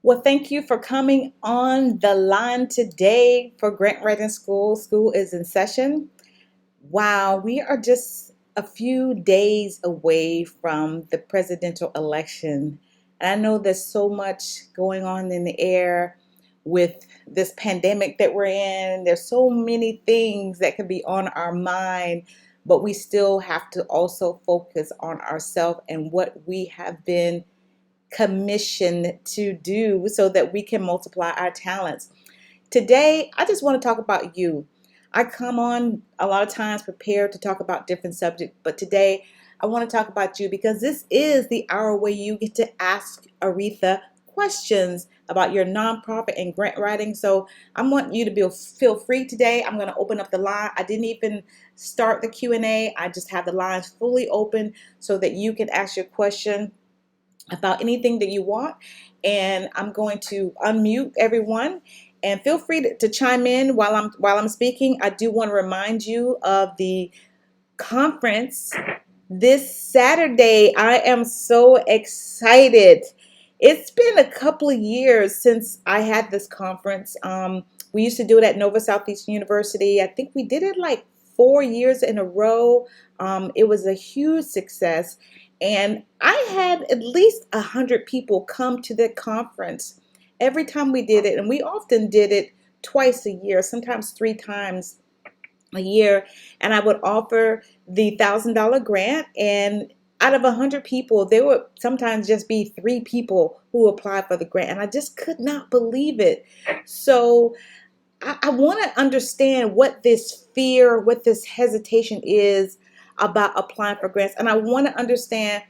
Well, thank you for coming on the line today for Grant Writing School. School is in session. Wow, we are just a few days away from the presidential election. And I know there's so much going on in the air with this pandemic that we're in. There's so many things that could be on our mind, but we still have to also focus on ourselves and what we have been commissioned to do so that we can multiply our talents. Today, I just want to talk about you. I come on a lot of times prepared to talk about different subjects, but today I want to talk about you because this is the hour where you get to ask Aretha questions about your nonprofit and grant writing. So I want you to feel free today. I'm going to open up the line. I didn't even start the Q&A. I just have the lines fully open so that you can ask your question about anything that you want. And I'm going to unmute everyone and feel free to chime in while I'm speaking. I do want to remind you of the conference this Saturday. I am so excited. It's been a couple of years since I had this conference. We used to do it at Nova Southeastern University. I think we did it like 4 years in a row. It was a huge success. And I had at least 100 people come to the conference every time we did it. And we often did it twice a year, sometimes 3 times a year. And I would offer the $1,000 grant. And out of 100 people, there would sometimes just be 3 people who applied for the grant. And I just could not believe it. So I want to understand what this fear, what this hesitation is about applying for grants. And I want to understand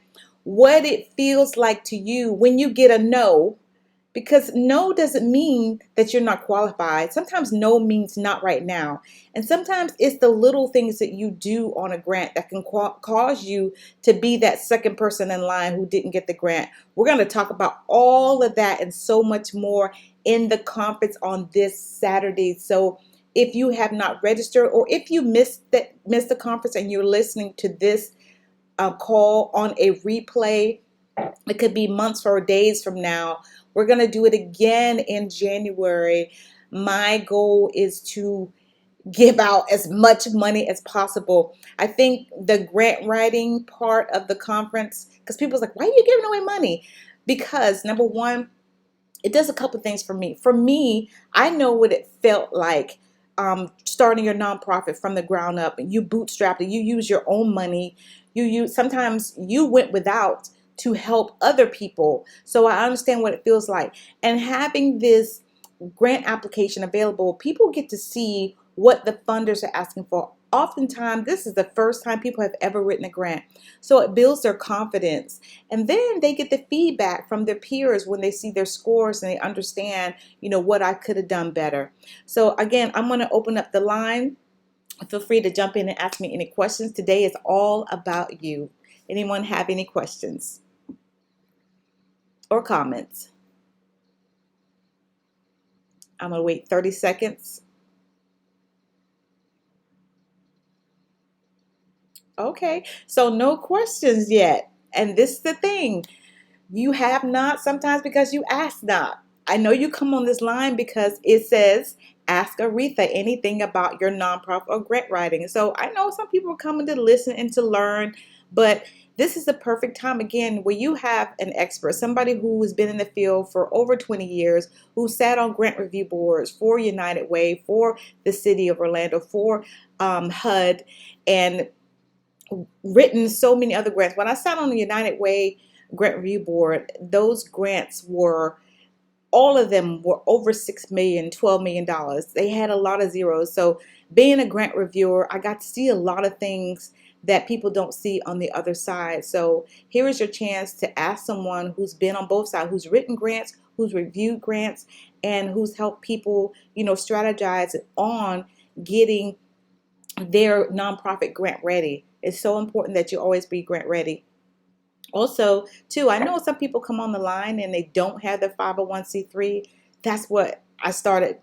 what it feels like to you when you get a no, because no doesn't mean that you're not qualified. Sometimes no means not right now. And sometimes it's the little things that you do on a grant that can cause you to be that second person in line who didn't get the grant. We're going to talk about all of that and so much more in the conference on this Saturday. So if you have not registered, or if you missed the conference and you're listening to this call on a replay, it could be months or days from now. We're going to do it again in January. My goal is to give out as much money as possible. I think the grant writing part of the conference, because people's like, why are you giving away money? Because number one, it does a couple things for me. For me, I know what it felt like starting your nonprofit from the ground up. You bootstrapped it. You use your own money. Sometimes you went without to help other people. So I understand what it feels like. And having this grant application available, people get to see what the funders are asking for. Oftentimes, this is the first time people have ever written a grant. So it builds their confidence. And then they get the feedback from their peers when they see their scores and they understand, what I could have done better. So again, I'm going to open up the line. Feel free to jump in and ask me any questions. Today is all about you. Anyone have any questions or comments? I'm going to wait 30 seconds. Okay, so no questions yet. And this is the thing. You have not sometimes because you ask not. I know you come on this line because it says, ask Aretha anything about your nonprofit or grant writing. So I know some people are coming to listen and to learn, but this is the perfect time again where you have an expert, somebody who has been in the field for over 20 years, who sat on grant review boards for United Way, for the city of Orlando, for HUD, and written so many other grants. When I sat on the United Way grant review board, those grants were, all of them were over $6 million, $12 million. They had a lot of zeros. So being a grant reviewer, I got to see a lot of things that people don't see on the other side. So here is your chance to ask someone who's been on both sides, who's written grants, who's reviewed grants, and who's helped people, strategize on getting their nonprofit grant ready. It's so important that you always be grant ready. Also, too, I know some people come on the line and they don't have their 501c3. That's what I started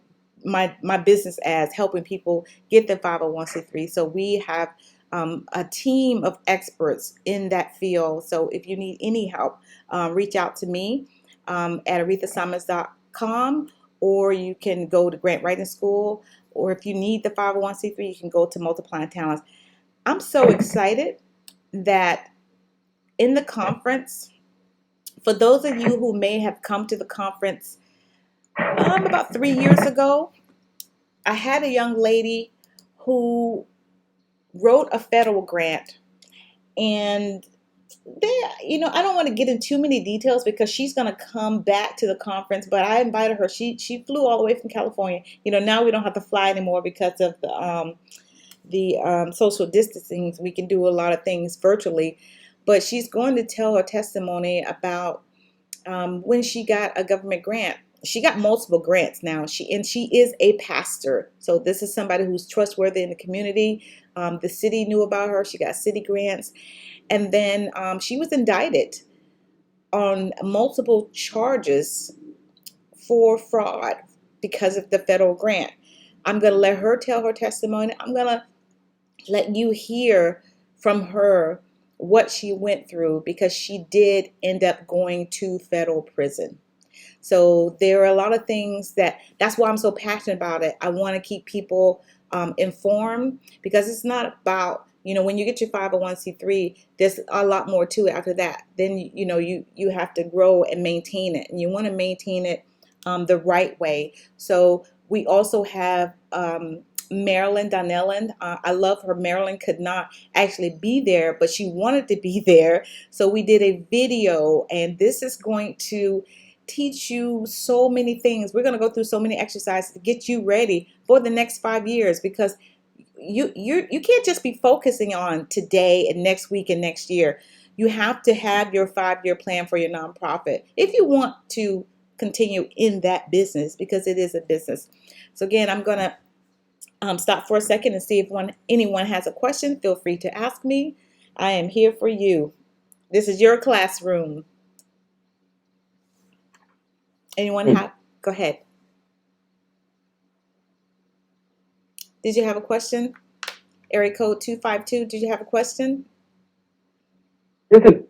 my business as, helping people get their 501c3. So we have a team of experts in that field. So if you need any help, reach out to me. at arethasimons.com, or you can go to Grant Writing School, or if you need the 501c3, you can go to Multiplying Talents. I'm so excited that in the conference, for those of you who may have come to the conference about 3 years ago, I had a young lady who wrote a federal grant, and I don't want to get into too many details because she's going to come back to the conference, but I invited her. She flew all the way from California. Now we don't have to fly anymore because of the social distancing. We can do a lot of things virtually, but she's going to tell her testimony about when she got a government grant. She got multiple grants now. She is a pastor, so this is somebody who's trustworthy in the community. The city knew about her. She got city grants, and then she was indicted on multiple charges for fraud because of the federal grant. I'm going to let her tell her testimony. I'm going to let you hear from her what she went through, because she did end up going to federal prison. So there are a lot of things that's why I'm so passionate about it. I want to keep people informed, because it's not about, when you get your 501c3, there's a lot more to it after that. Then, you have to grow and maintain it, and you want to maintain it the right way. So we also have Marilyn Donnellan. I love her. Marilyn could not actually be there, but she wanted to be there. So we did a video, and this is going to teach you so many things. We're going to go through so many exercises to get you ready for the next 5 years, because you can't just be focusing on today and next week and next year. You have to have your 5-year plan for your nonprofit if you want to continue in that business, because it is a business. So again, I'm going to stop for a second and see if anyone has a question. Feel free to ask me. I am here for you. This is your classroom. Anyone have? Go ahead. Did you have a question? Area code 252. Did you have a question? This is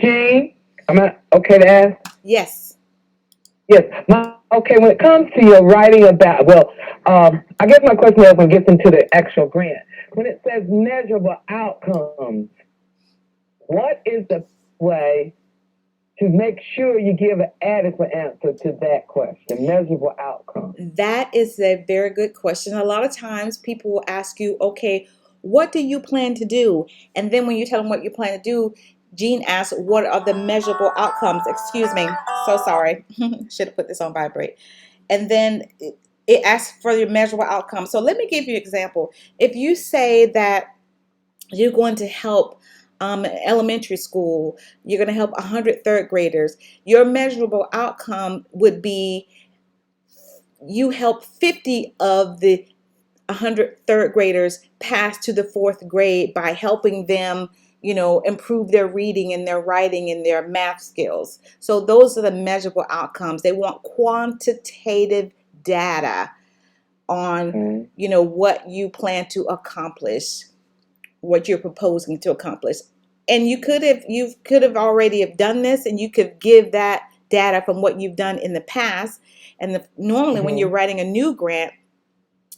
Jean. Am I okay to ask? Yes. Yes. Okay, when it comes to your writing about, I guess my question is when it gets into the actual grant. When it says measurable outcomes, what is the way to make sure you give an adequate answer to that question, measurable outcomes? That is a very good question. A lot of times people will ask you, okay, what do you plan to do? And then when you tell them what you plan to do, Jean asks, what are the measurable outcomes? Excuse me. So sorry. Should have put this on vibrate. And then it asks for your measurable outcomes. So let me give you an example. If you say that you're going to help elementary school, you're going to help 100 third graders, your measurable outcome would be you help 50 of the 100 third graders pass to the fourth grade by helping them, improve their reading and their writing and their math skills. So those are the measurable outcomes. They want quantitative data on, what you plan to accomplish, what you're proposing to accomplish. And you could have already have done this, and you could give that data from what you've done in the past. And normally when you're writing a new grant,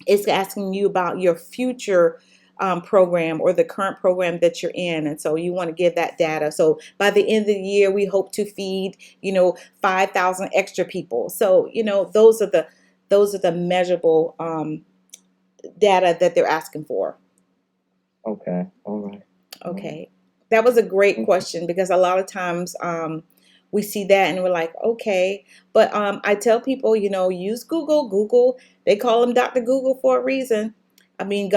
it's asking you about your future program or the current program that you're in. And so you want to give that data. So by the end of the year, we hope to feed, 5,000 extra people. So, those are the measurable data that they're asking for. Okay. All right. Okay. That was a great question, because a lot of times we see that and we're like, okay. But I tell people, use Google. Google, they call him Dr. Google for a reason. I mean,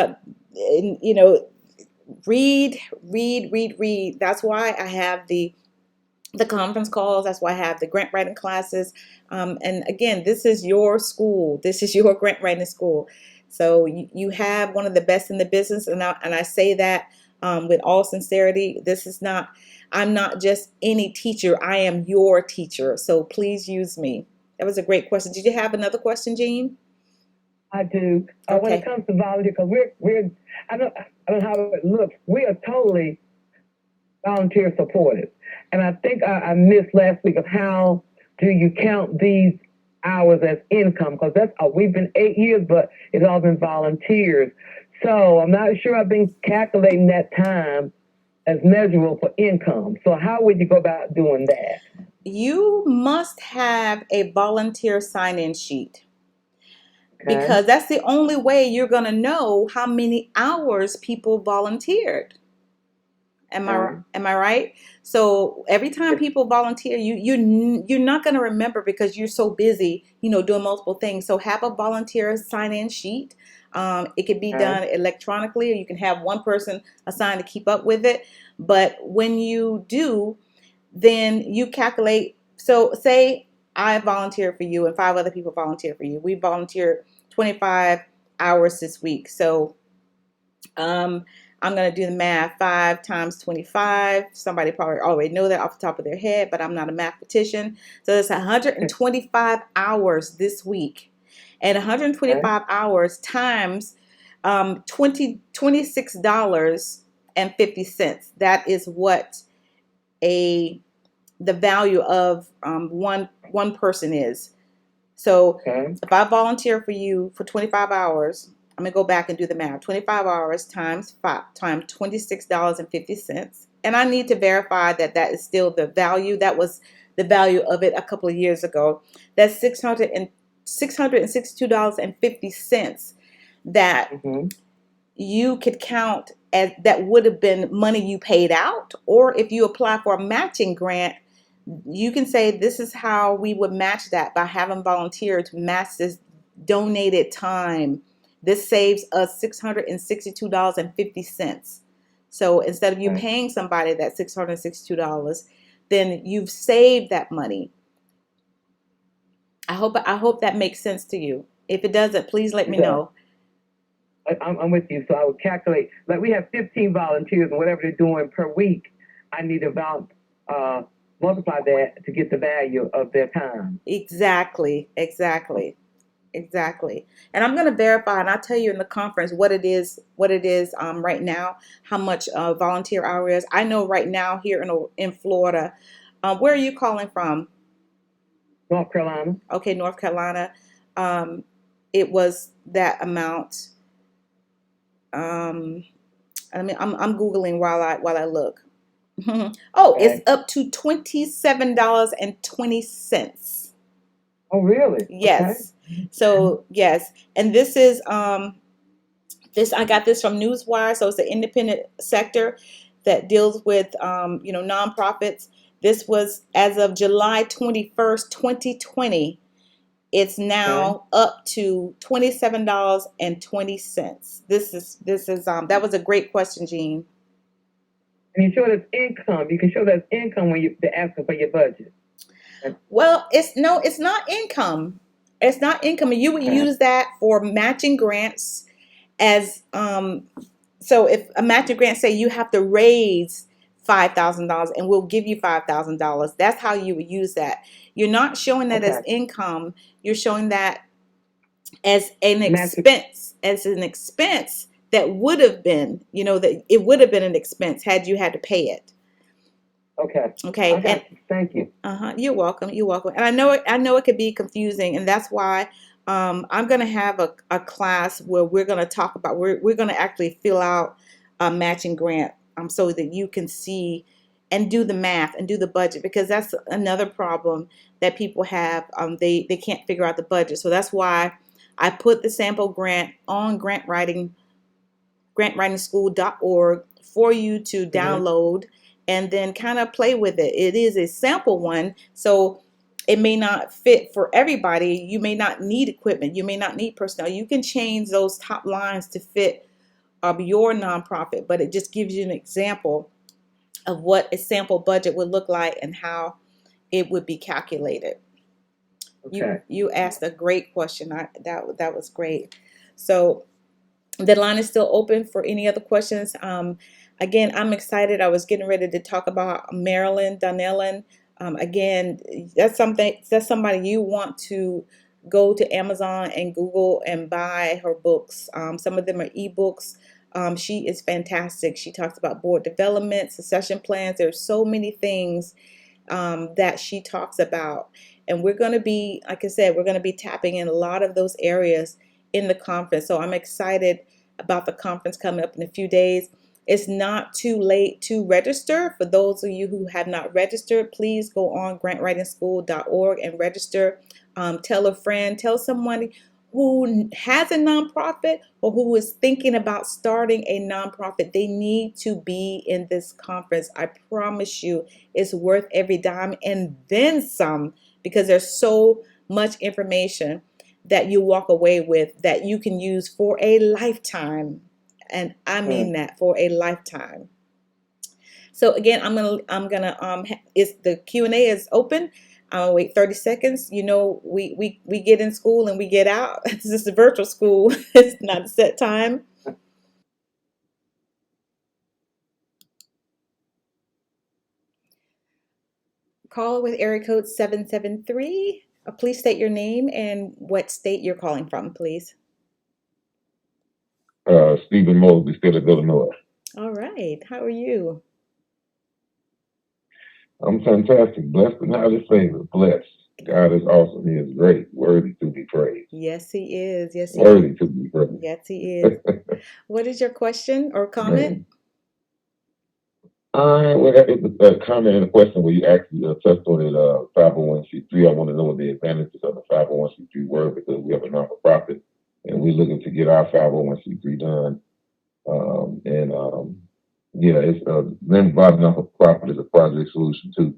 read. That's why I have the conference calls. That's why I have the grant writing classes. And again, this is your school. This is your grant writing school. So you have one of the best in the business. And I say that with all sincerity. I'm not just any teacher. I am your teacher. So please use me. That was a great question. Did you have another question, Jean? I do. Okay. When it comes to volunteer, because I don't know how it looks. We are totally volunteer supported. And I think I missed last week of how do you count these hours as income? Because that's we've been 8 years, but it's all been volunteers. So I'm not sure I've been calculating that time as measurable for income. So how would you go about doing that? You must have a volunteer sign-in sheet Okay. because that's the only way you're going to know how many hours people volunteered. Okay. Am I right? So every time Yes. people volunteer, you're not going to remember because you're so busy, doing multiple things. So have a volunteer sign-in sheet. It could be Okay. done electronically, or you can have one person assigned to keep up with it. But when you do, then you calculate. So say I volunteer for you and five other people volunteer for you. We volunteered 25 hours this week. So um, I'm going to do the math. 5 times 25. Somebody probably already know that off the top of their head, but I'm not a mathematician. So it's 125 hours this week. And Okay. 125 hours times 26.50. That is what a the value of one person is. So Okay. if I volunteer for you for 25 hours, I'm gonna go back and do the math. 25 hours times five times $26.50, and I need to verify that that is still the value. That was the value of it a couple of years ago. That's $662.50 that Mm-hmm. you could count as that would have been money you paid out, or if you apply for a matching grant, you can say this is how we would match that by having volunteers match this donated time. This saves us $662.50. So instead of you Okay. paying somebody that $662, then you've saved that money. I hope that makes sense to you. If it doesn't, please let me It does. know. I'm with you. So I would calculate, like we have 15 volunteers and whatever they're doing per week, I need to uh, multiply that to get the value of their time. Exactly, exactly. Exactly. And I'm going to verify and I'll tell you in the conference what it is right now, how much volunteer hour is. I know right now here in Florida. Where are you calling from? North Carolina. Okay, North Carolina. Um, it was that amount. Um, I'm Googling while I look. Oh, it's Okay. up to $27.20. Oh, really? Okay. Yes. So yes, and this I got this from Newswire, so it's an independent sector that deals with nonprofits. This was as of July 21st, 2020. It's Okay. now up to $27.20. This is that was a great question, Jean. And you show that's income. You can show that's income when they're asking for your budget. Well, it's not income. It's not income. And you would Okay. use that for matching grants as so if a matching grant say you have to raise $5,000 and we'll give you $5,000, that's how you would use that. You're not showing that as Okay. income. You're showing that as Match. an expense that would have been, that it would have been an expense had you had to pay it. Okay. Okay, I and got you. Thank you. you're welcome. You're welcome. And I know it could be confusing, and that's why I'm going to have a class where we're going to talk about we're going to actually fill out a matching grant so that you can see and do the math and do the budget, because that's another problem that people have. They can't figure out the budget. So that's why I put the sample grant on grantwritingschool.org for you to Mm-hmm. download and then kind of play with it. It is a sample one, so it may not fit for everybody. You may not need equipment. You may not need personnel. You can change those top lines to fit your nonprofit, but it just gives you an example of what a sample budget would look like and how it would be calculated. You Okay. you asked a great question. That was great. So the line is still open for any other questions. Again, I'm excited. I was getting ready to talk about Marilyn Donnellan. Again, that's somebody you want to go to Amazon and Google and buy her books. Some of them are ebooks. She is fantastic. She talks about board development, succession plans. There's so many things that she talks about. And we're going to be, like I said, we're going to be tapping in a lot of those areas in the conference. So I'm excited about the conference coming up in a few days. It's not too late to register. For those of you who have not registered, please go on grantwritingschool.org and register. Tell a friend, tell someone who has a nonprofit or who is thinking about starting a nonprofit. They need to be in this conference. I promise you, it's worth every dime and then some, because there's so much information that you walk away with that you can use for a lifetime. And I mean that, for a lifetime. So again, it's the Q&A is open. I'm gonna wait 30 seconds. You know, we get in school and we get out. This is a virtual school. It's not a set time. Call with area code 773. Please state your name and what state you're calling from, please. Stephen Mosley, State of Illinois. All right. How are you? I'm fantastic, blessed and highly favored, blessed. God is awesome. He is great, worthy to be praised. Yes, he is. Yes, he is. Worthy to be praised. Yes, he is. What is your question or comment? Well, it's a comment and a question where you actually touched on it, 501c3. I want to know what the advantages of the 501c3 were, because we have a non-for-profit and we're looking to get our 501c3 done. Yeah, it's then bottom non-for-profit is a project solution too.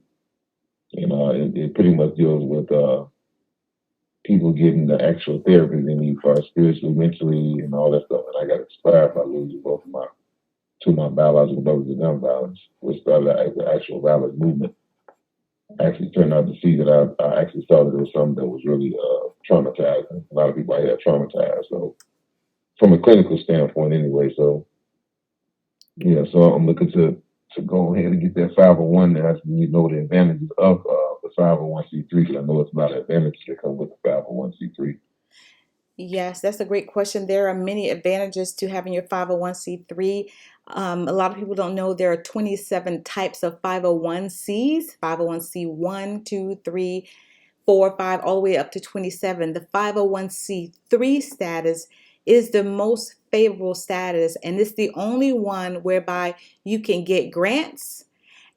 It pretty much deals with people getting the actual therapy they need for spiritually, mentally, and all that stuff. And I got inspired by losing both of my two of my biological brothers to gun violence, which started as the actual violence movement. Actually turned out to see that I actually saw that it was something that was really traumatizing. A lot of people out here are traumatized. So from a clinical standpoint anyway, so yeah, so I'm looking to go ahead and get that 501. And you know the advantages of the 501c3, because I know it's a lot of advantages that come with the 501c3. Yes, that's a great question. There are many advantages to having your 501c3. A lot of people don't know there are 27 types of 501cs, 501c1, 2, 3, 4, 5, all the way up to 27. The 501c3 status is the most favorable status, and it's the only one whereby you can get grants,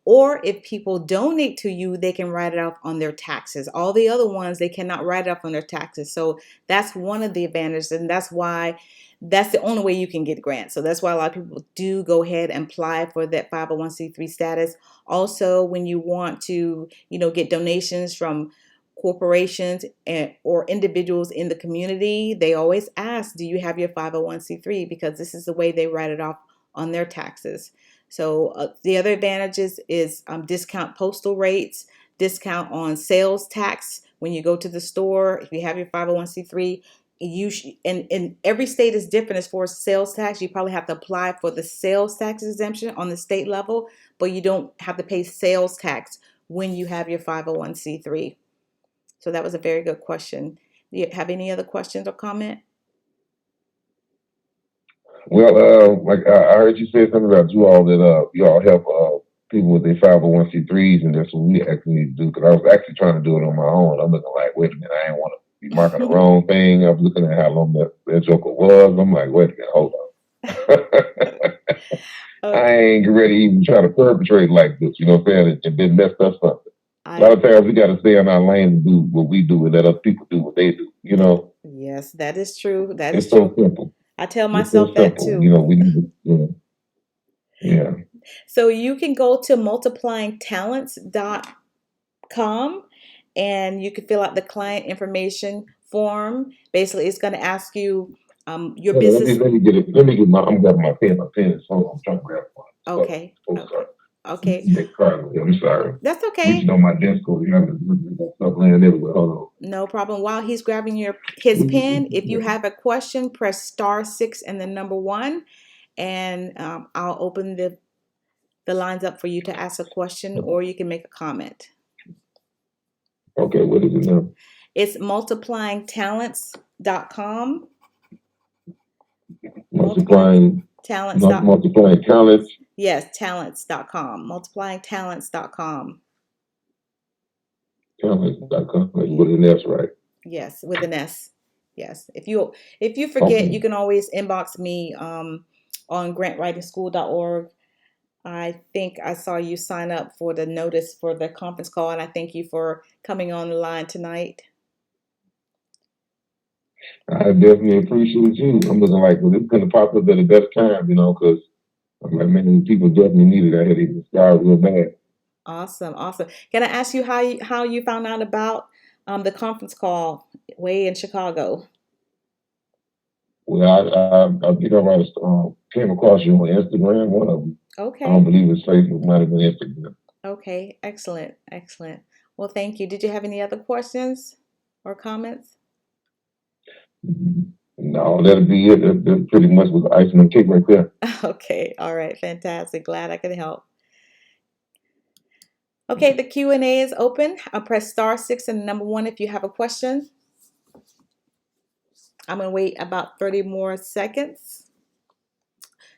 or if people donate to you, they can write it off on their taxes. All the other ones, they cannot write it off on their taxes. So that's one of the advantages, and that's why that's the only way you can get grants. So that's why a lot of people do go ahead and apply for that 501c3 status. Also, when you want to, get donations from corporations or individuals in the community, they always ask, do you have your 501c3? Because this is the way they write it off on their taxes. So the other advantages is discount postal rates, discount on sales tax when you go to the store. If you have your 501c3, and every state is different as far as sales tax. You probably have to apply for the sales tax exemption on the state level, but you don't have to pay sales tax when you have your 501c3. So that was a very good question. Do you have any other questions or comment? Well, like I heard you say something about you all that you all help people with their 501c3s, and that's what we actually need to do. Because I was actually trying to do it on my own. I'm looking like, wait a minute, I ain't want to be marking the wrong thing. I was looking at how long that joker was. I'm like, wait a minute, hold on. I ain't ready to even try to perpetrate like this. You know what I'm saying? And then mess up something. A lot of times we got to stay in our lane and do what we do and let other people do what they do. Yes, that is true. That is It's so true. simple. I tell It's myself so that simple. too. We need to, yeah. So you can go to multiplyingtalents.com and you can fill out the client information form. Basically, it's going to ask you your Hold on, business. let me get it. Let me get I'm grabbing my pen. My pen is, hold on, I'm trying to grab one. Okay. Oh, Okay. sorry. Okay. Big car. I'm sorry. That's Reaching okay. on my desk over here. Stuff laying everywhere. Hold No problem. While he's grabbing his pen, if you on. have a question, press *6 and the number 1, and I'll open the lines up for you to ask a question, or you can make a comment. Okay, what is it now? It's multiplyingtalents.com. Multiplying Talents. multiplying talents. Yes, talents.com. Multiplyingtalents.com. Conference.com with an S, right? Yes, with an S. Yes. If you forget, you Okay. can always inbox me on grantwritingschool.org. I think I saw you sign up for the notice for the conference call, and I thank you for coming on the line tonight. I definitely appreciate you. I'm looking like, well, it's going to pop up at the best time, because like, man, people definitely need it. I had it start real bad. Awesome, awesome. Can I ask you how you found out about the conference call way in Chicago? Well, I think came across you on Instagram, one of them. I don't Okay, believe it's Facebook, might have been Instagram. okay, excellent, excellent. Well, thank you. Did you have any other questions or comments? No, that'll be it. That pretty much was the icing on the cake right there. Okay, all right, fantastic. Glad I could help. Okay, the Q&A is open. I'll press star six and number one if you have a question. I'm gonna wait about 30 more seconds.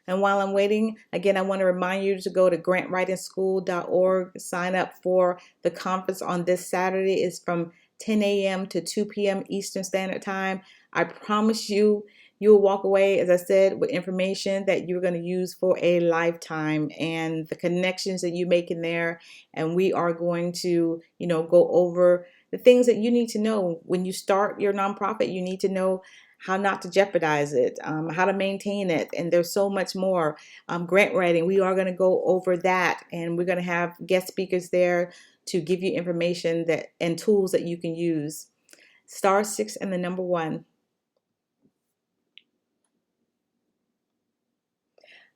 And while I'm waiting, again, I want to remind you to go to grantwritingschool.org, sign up for the conference on this Saturday. It's from 10 a.m. to 2 p.m. Eastern Standard Time. I promise you, you'll walk away, as I said, with information that you're going to use for a lifetime and the connections that you make in there. And we are going to, go over the things that you need to know when you start your nonprofit. You need to know how not to jeopardize it, how to maintain it, and there's so much more. Grant writing, we are going to go over that, and we're going to have guest speakers there to give you information that and tools that you can use. Star six and the number one.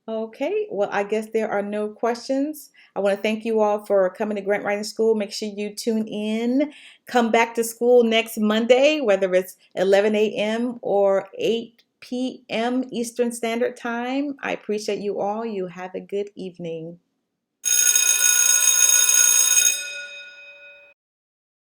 Okay, well, I guess there are no questions. I want to thank you all for coming to Grant Writing School. Make sure you tune in. Come back to school next Monday, whether it's 11 a.m. or 8 p.m. Eastern Standard Time. I appreciate you all. You have a good evening.